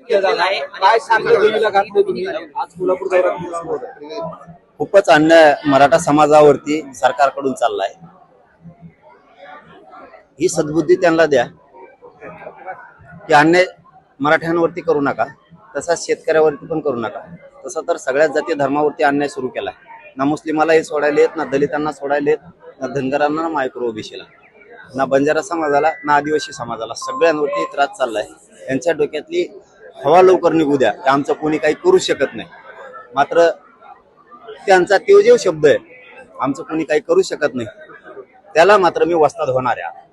घेतलेला आहे. काय सांगितलं घातलं तुम्ही आज कोल्हापूर दौऱ्यात? खूपच अन्याय मराठा समाजावरती सरकारकडून चाललाय. ही सद्बुद्धी त्यांना द्या की अन्याय मराठ्यांवरती करू नका, तसा शेतकऱ्यावरती पण करू नका. तसा तर सगळ्याच जाती धर्मावरती अन्याय सुरू केलाय. ना मुस्लिमालाही सोडायला येत, ना दलितांना सोडायला येत, ना धनगरांना, ना मायक्रो ओबीसीला, ना बंजारा समाजाला, ना आदिवासी समाजाला, सगळ्यांवरती त्रास चाललाय. यांच्या डोक्यातली हवा लवकर निघू द्या की आमचं कोणी काही करू शकत नाही. मात्र त्यांचा तो जो शब्द आहे, आमचं कोणी काही करू शकत नाही, त्याला मात्र मी वस्ताद होणार आहे.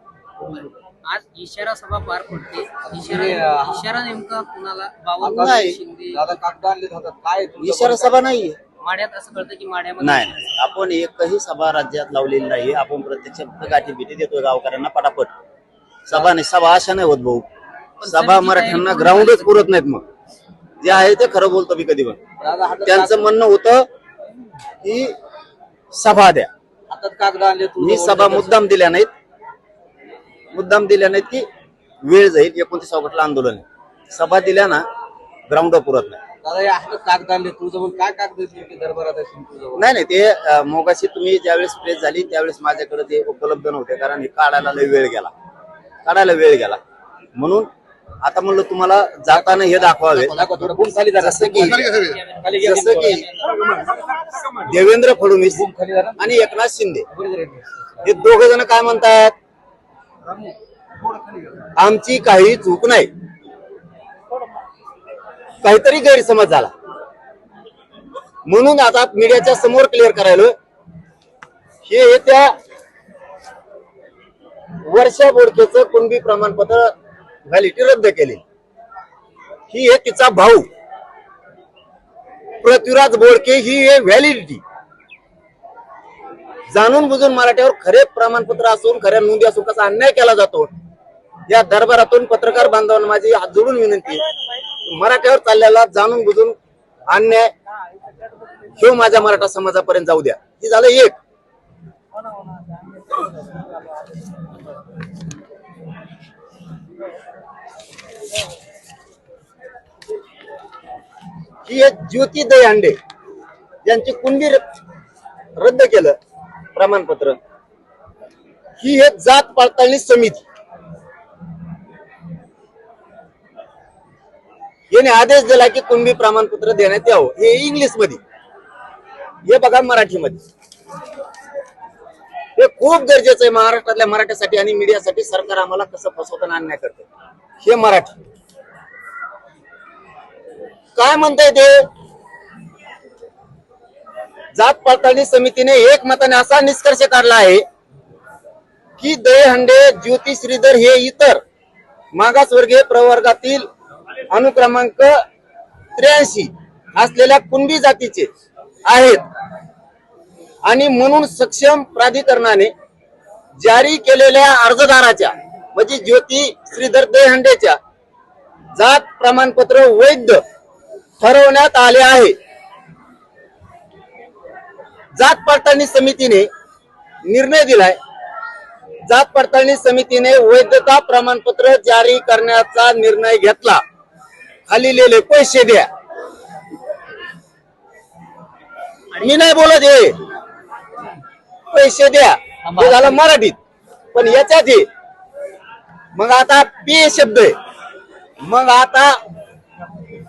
आज इशारा सभा पार पडते. इशारा नेमका कुणाला? बावनकुळे, नाही. शिंदे, दादा कागद आणले होतात काय इशारा सभा नाहीये. माड्यात असं कळतं की माड्यामध्ये नाही, आपण एकही सभा राज्यात लावलेली नाही. आपण प्रत्यक्ष गाठी भेटी देतोय गावकऱ्यांना पटापट. सभा नाही, सभा अशा नाही होत भाऊ. सभा मराठ्यांना ग्राउंडच पुरत नाहीत. मग जे आहे ते खरं बोलतो मी कधी पण. त्यांचं म्हणणं होतं की सभा द्या. हातात कागद आणले मी सभा मुद्दाम दिल्या नाहीत. मुद्दाम दिल्या नाहीत की वेळ जाईल. 29 ऑगस्टला आंदोलन आहे. सभा दिल्या ना ग्राउंड पुरत नाही. दादा या हातात कागद आणले तुझं काय कागद की दरबारात असेल तुझं? नाही नाही, ते मोगाशी तुम्ही ज्यावेळेस प्रेस झाली त्यावेळेस माझ्याकडे ते उपलब्ध नव्हते, कारण हे काढायला वेळ गेला. म्हणून आता म्हणलं तुम्हाला जाताना हे दाखवावे. जसं की देवेंद्र फडणवीस आणि एकनाथ शिंदे हे दोघे जण काय म्हणतात, आमची काही चूक नाही, काहीतरी गैरसमज झाला म्हणून आता मीडियाच्या समोर क्लिअर करायला हे त्या वर्षा बोडकेचं कुणबी प्रमाणपत्र व्हॅलिडिटी रद्द केली. ही आहे तिचा भाऊ पृथ्वीराज बोडके. ही आहे व्हॅलिडिटी. जाणून बुजून मराठ्यावर खरे प्रमाणपत्र असून खऱ्या नोंदी असून कसा अन्याय केला जातो. या दरबारातून पत्रकार बांधवांना माझी हात जोडून विनंती, मराठ्यावर चाललेला जाणून बुजून अन्याय हे माझ्या मराठा समाजापर्यंत जाऊ द्या. हे झालं एक. ही एक ज्योती दहीहंडे यांची कुणबी रद्द केलं प्रमाणपत्र. ही एक जात पडताळणी समिती याने आदेश दिला की कुणबी प्रमाणपत्र देण्यात यावं. हे इंग्लिश मध्ये, हे बघा मराठीमध्ये. हे खूप गरजेचं आहे महाराष्ट्रातल्या मराठ्यासाठी आणि मीडियासाठी. सरकार आम्हाला कसं फसवताना अन्याय करते. हे मराठी काय म्हणताय ते, जात पडताळणी समितीने एकमताने असा निष्कर्ष काढला आहे की दहीहंडे, ज्योती श्रीधर हे इतर मागासवर्गीय प्रवर्गातील अनुक्रमांक 83 असलेल्या कुणबी जातीचे आहेत आणि म्हणून सक्षम प्राधिकरणाने जारी केलेल्या अर्जदाराच्या म्हणजे ज्योती श्रीधर दहीहंडेच्या जात प्रमाणपत्र वैध ठरवण्यात आले आहे. जात पडताळणी समितीने निर्णय दिलाय. जात पडताळणी समितीने वैधता प्रमाणपत्र जारी करण्याचा निर्णय घेतला. खालीलेले पैसे द्या. मी नाही बोलत हे पैसे द्या, हे झालं मराठीत. पण याच्यात हे मग आता पे शब्द आहे. मग आता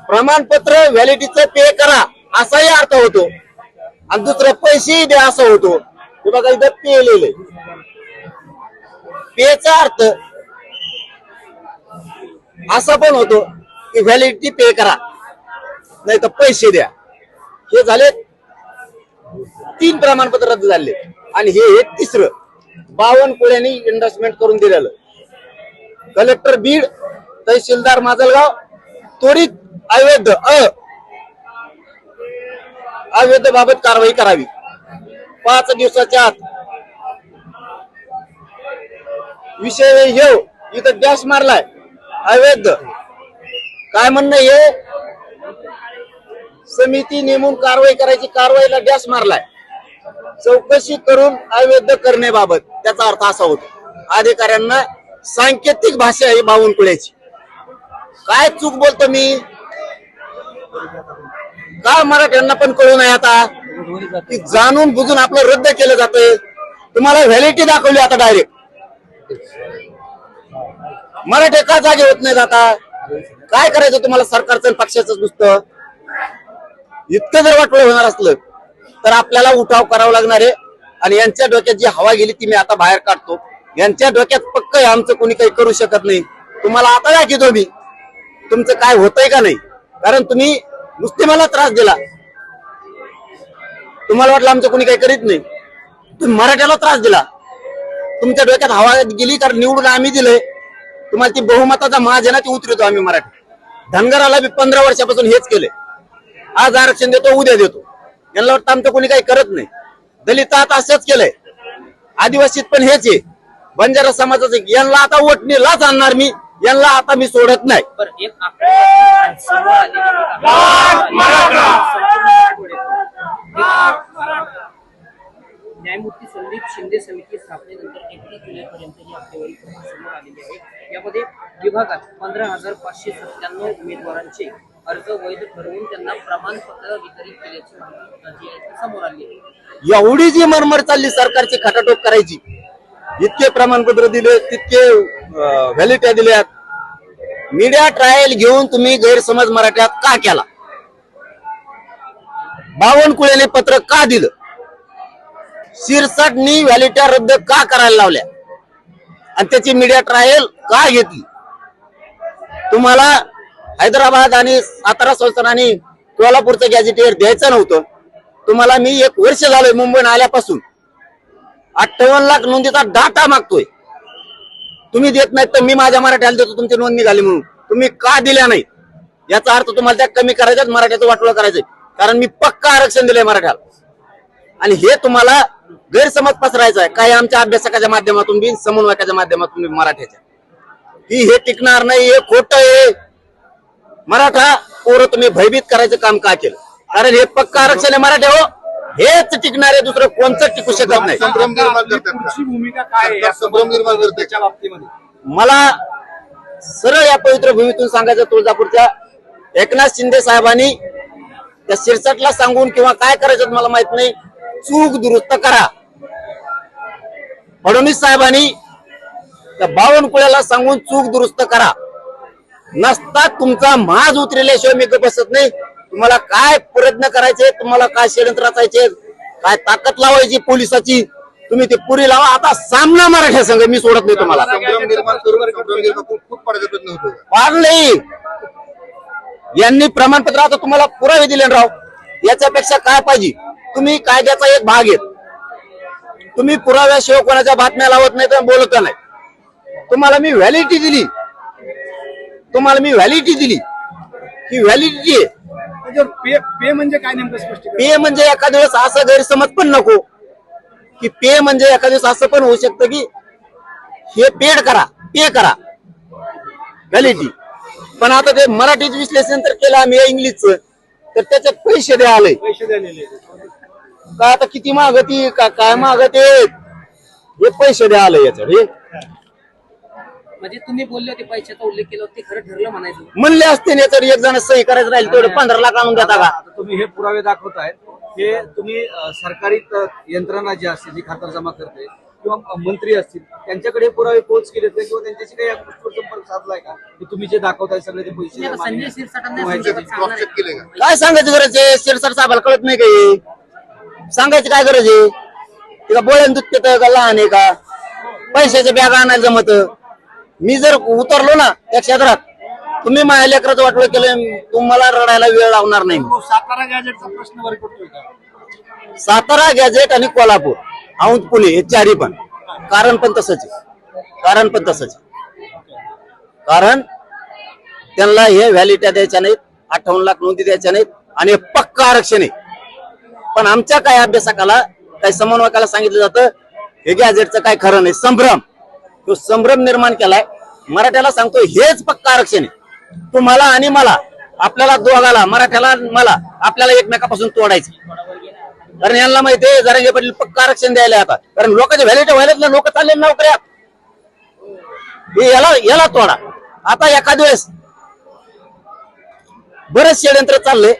प्रमाणपत्र व्हॅलिडिटीचं पे करा असाही अर्थ होतो आणि दुसरं पैसे द्या असं होतो. हे बघा इथं पे लिहिलंय. पेचा अर्थ असा पण होतो की व्हॅलिडिटी पे करा नाही तर पैसे द्या. हे झाले 3 प्रमाणपत्र रद्द झाले आणि हे तिसरं बावनकुळ्यांनी इन्व्हेस्टमेंट करून दिलेलं. कलेक्टर बीड, तहसीलदार माजलगाव त्वरित अवैध बाबत कारवाई करावी. 5 दिवसाच्या आत विषय घेऊ. इथं डॅश मारलाय अवैध. काय म्हणणं हे, समिती नेमून कारवाई करायची, कारवाईला डॅश मारलाय. चौकशी करून अवैध करण्याबाबत त्याचा अर्थ असा होतो. अधिकाऱ्यांना सांकेतिक भाषा आहे बावनकुळ्याची. काय चूक बोलतो मी, का मराठ्यांना पण कळू नये आता की जाणून बुजून आपलं रद्द केलं जातंय. तुम्हाला व्हॅलिटी दाखवली आता डायरेक्ट. मराठे का जागे होत नाहीत आता? काय करायचं तुम्हाला सरकारचं आणि पक्षाचं नुसतं? इतकं जर वाटलं होणार असलं तर आपल्याला उठाव करावा लागणार आहे. आणि यांच्या डोक्यात जी हवा गेली ती मी आता बाहेर काढतो. यांच्या डोक्यात पक्क आहे आमचं कोणी काही करू शकत नाही. तुम्हाला आता दाखवतो मी तुमचं काय होतंय का नाही. कारण तुम्ही नुसते मला त्रास दिला. तुम्हाला वाटलं आमचं कोणी काही करीत नाही. तुम्ही मराठ्याला त्रास दिला. तुमच्या डोक्यात हवा गेली कारण निवडून आम्ही दिलंय. तुम्हाला ती बहुमताचा महाज आहे ना ती उतरवतो आम्ही मराठी. धनगराला बी 15 वर्षापासून हेच केलंय. आज आरक्षण देतो उद्या देतो. यांना वाटतं आमचं कोणी काही करत नाही. दलितात असंच केलंय. आदिवासीत पण हेच आहे. बंजारा समाजाचं यांना आता वोटणीलाच आणणार मी. यांना आता मी सोडत नाही. बरं, एक आकडेवारी समोर आलेली न्यायमूर्ती संदीप शिंदे समिती स्थापनेनंतर 31 जुलैपर्यंत ही आकडेवारी समोर आलेली आहे. यामध्ये विभागात 15,597 उमेदवारांचे अर्ज वैध ठरवून त्यांना प्रमाणपत्र वितरित केल्याची माहिती जी आहे ती समोर आली आहे. एवढी जी मरमर चालली सरकारची खटाटोप करायची, इतके प्रमाणपत्र दिले, तितके व्हॅलिट्या दिल्यात. मीडिया ट्रायल घेऊन तुम्ही गैरसमज मराठ्यात का केला? बावनकुळेने पत्र का दिलं? शिरसाटनी व्हॅलिट्या रद्द का करायला लावल्या आणि त्याची मीडिया ट्रायल का घेतली? तुम्हाला हैदराबाद आणि सातारा संस्थान आणि कोल्हापूरचं गॅझेटियर द्यायचं नव्हतं. तुम्हाला मी 1 वर्ष झालंय मुंबईत आल्यापासून 58 लाख नोंदीचा डाटा मागतोय. तुम्ही देत नाहीत तर मी माझ्या मराठ्याला देतो तुमची नोंद निघाली म्हणून. तुम्ही का दिल्या नाही याचा अर्थ तुम्हाला त्या कमी करायच्यात, मराठ्याचं वाटोळं करायचंय. कारण मी पक्का आरक्षण दिलंय मराठ्याला. आणि हे तुम्हाला गैरसमज पसरायचा आहे काही आमच्या अभ्यासकाच्या माध्यमातून बी समन्वयकाच्या माध्यमातून बी मराठ्याच्या की हे टिकणार नाही, हे खोटं आहे. मराठा पोरं तुम्ही भयभीत करायचं काम का केलं? कारण हे पक्का आरक्षण आहे मराठा हो. हेच टिकणार आहे, दुसरं कोणतं टिकू शकत नाही. पुढची भूमिका काय आहे संभ्रम निर्माण करते त्याच्या बाबतीमध्ये? मला सरळ या पवित्र भूमीतून सांगायचं, तुळजापूरच्या एकनाथ शिंदे साहेबांनी त्या शिरसाटला सांगून किंवा काय करायचं मला माहित नाही, चूक दुरुस्त करा. फडणवीस साहेबांनी त्या बावनकुळ्याला सांगून चूक दुरुस्त करा. नसता तुमचा महाज उतरल्याशिवाय मी बसत नाही. तुम्हाला काय प्रयत्न करायचे, तुम्हाला काय षडयंत्र रचायचे, काय ताकद लावायची पोलिसाची, तुम्ही ते पुरी लावा. आता सामना मराठ्या संघ मी सोडत नाही तुम्हाला. फार नाही. यांनी प्रमाणपत्र आता तुम्हाला पुरावे दिले राव. याच्यापेक्षा काय पाहिजे? तुम्ही कायद्याचा एक भाग आहेत. तुम्ही पुराव्याशिवाय कोणाच्या बातम्या लावत नाही तर बोलत नाही. तुम्हाला मी व्हॅलिडिटी दिली. ही व्हॅलिडिटी आहे. पे म्हणजे काय नेमकं स्पष्ट? पे म्हणजे एखाद्या वेळेस असं गैरसमज पण नको की पे म्हणजे एखाद्या वेळेस असं पण होऊ शकतं की हे पे करा व्हॅलिडिटी. पण आता ते मराठीत विश्लेषण तर केलं आम्ही इंग्लिशचं, तर त्याच्यात पैसे द्या आले. पैसे द्यालेले का आता किती मागती काय मागत हे पैसे द्या आलं याच्यात. हे म्हणजे तुम्ही बोलले होते पैशाचा उल्लेख केला होता, ते खरं ठरलं म्हणायचं. म्हणले असते ना तर एक जण सही करायचं राहील तेवढे 15 लाख आणून देता का? आता तुम्ही हे पुरावे दाखवताय, हे तुम्ही सरकारी यंत्रणा जी असते जी खातर जमा करते किंवा मंत्री असतील त्यांच्याकडे पुरावे पोच केलेत का किंवा त्यांच्याशी काही या गोष्टीवर संपर्क साधलाय का की तुम्ही जे दाखवताय सगळे ते तुम्ही आता पैसे संजय शिरसाटांना सांगणार आहे. काय सांगायची गरज आहे? शिरसाट साहेबाला कळत नाही काही सांगायची काय गरज आहे? तिला बोळ्यान दूध पितं का लहान आहे का? पैशाच्या बॅग आणायला जमत. मी जर उतरलो ना त्या क्षेत्रात, तुम्ही माझ्या लेकराचं वाटलं केलं, तुम्हाला रडायला वेळ लावणार नाही. सातारा गॅजेटचा प्रश्न वर पडतोय का? सातारा गॅजेट आणि कोल्हापूर औंध पुणे हे चारी पण कारण पण तसंच आहे. कारण त्यांना हे व्हॅलिट्या द्यायच्या नाहीत, 58 लाख नोंदी द्यायच्या नाहीत आणि पक्का आरक्षण आहे. पण आमच्या काय अभ्यासकाला काही समन्वयकाला सांगितलं जातं हे गॅजेटचं काय खरं नाही. तो संभ्रम निर्माण केलाय. मराठ्याला सांगतो हेच पक्का आरक्षण आहे. तुम्हाला आणि मला, आपल्याला दोघाला, मराठ्याला मला, आपल्याला एकमेकापासून तोडायचं. कारण यांना माहितीये जरांगे पाटील पक्का आरक्षण द्यायला आता. कारण लोकांच्या व्हॅलिटी व्हायला लोक चालले नोकऱ्या. याला तोडा. आता एखाद वेळेस बरेच षडयंत्र चालले.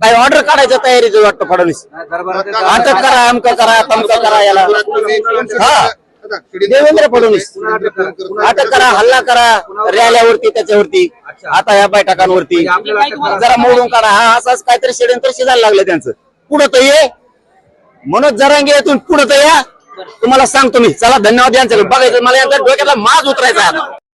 काही ऑर्डर काढायच्या तयारीचं वाटतं फडणवीस. दरबारात अटक करा, अमकं करा, तमकं करा याला. हा, देवेंद्र फडणवीस अटक करा, हल्ला करा रॅल्यावरती, त्याच्यावरती, आता या बैठकांवरती जरा मोडून काढा. हा असंच काहीतरी षडयंत्र शिजायला लागलं त्यांचं. पुढं तर ये मनोज जरांगे येथून पुढं तर या. तुम्हाला सांगतो मी. चला, धन्यवाद. यांच्याकडे बघायचं मला, यांचा डोक्याला माज उतरायचा आता.